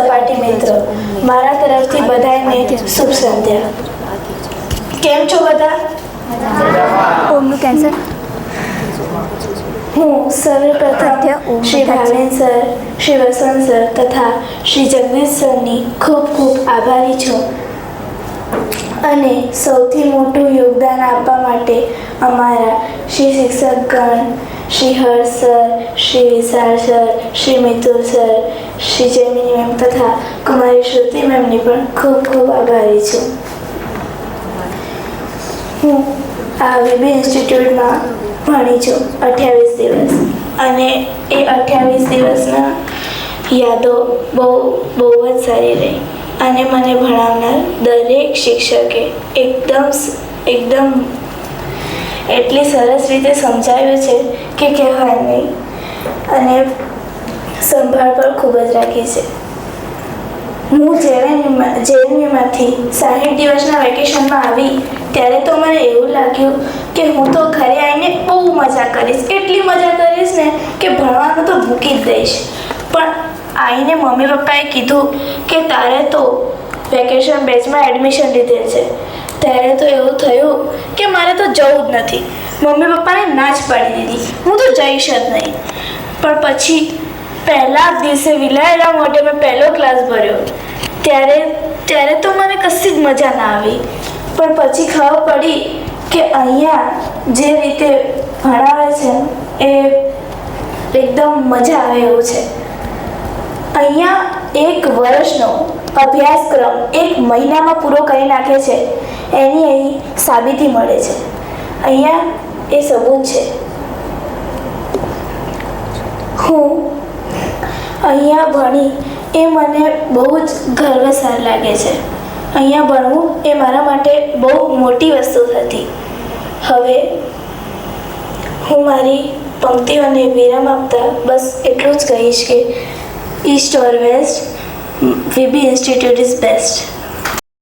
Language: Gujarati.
સહપાઠી મિત્રો, મારા તરફથી બધાને શુભ સંધ્યા. કેમ છો બધા? ઓમનું કેન્સર. હું સર્વપ્રથમ શ્રી ભાવિન સર, શ્રી વસંત સર તથા શ્રી જગદીશ સરની ખૂબ ખૂબ આભારી છું. અને સૌથી મોટું યોગદાન આપવા માટે અમારા શ્રી શિક્ષકગણ, શ્રી હર્ષ સર, શ્રી વિશાળ sir, Shri Mitul sir, Shri Jaimini ma'am તથા કુમારી શ્રુતિ મેમની પણ ખૂબ ખૂબ આભારી છું. હું આ વીબી ઇન્સ્ટિટ્યૂટમાં ભણી છું 28 દિવસ, અને એ 28 દિવસના યાદો બહુ જ સારી રહી. અને મને ભણાવનાર દરેક શિક્ષકે એકદમ એટલી સરસ રીતે સમજાવ્યું છે કે કહેવાય નહીં. અને સંભાળ પણ ખૂબ જ રાખી છે. હું જેએનયુમાંથી 60 દિવસના વેકેશનમાં આવી ત્યારે તો મને એવું લાગ્યું કે હું તો ઘરે આવીને બહુ મજા કરીશ, એટલી મજા કરીશ ને કે ભણવાનું તો મૂકી જ દઈશ. પણ આવીને મમ્મી પપ્પાએ કીધું કે તારે તો વેકેશન બેચમાં એડમિશન લીધેલ છે. ત્યારે તો એવું થયું કે મારે તો જવું જ નથી. મમ્મી પપ્પાને ના જ પાડી દીધી, હું તો જઈશ જ નહીં. પણ પછી પહેલા દિવસે વિલાયેલા મોઢે મેં પહેલો ક્લાસ ભર્યો. ત્યારે તો મને કશી જ મજા ના આવી. પણ પછી ખબર પડી કે અહીંયા જે રીતે ભણાવે છે એ એકદમ મજા આવે એવું છે. અહીંયા 1 વર્ષનો અભ્યાસક્રમ 1 મહિનામાં પૂરો કરી નાખે છે, એની અહીં સાબિતી મળે છે. અહીંયા એ સબૂત છે. હું અહીંયા ભણી એ મને બહુ જ ગર્વસાર લાગે છે. અહીંયા ભણવું એ મારા માટે બહુ મોટી વસ્તુ હતી. હવે હું મારી પંક્તિઓને વિરામ આપતા બસ એટલું જ કહીશ કે east or west, VB institute is best.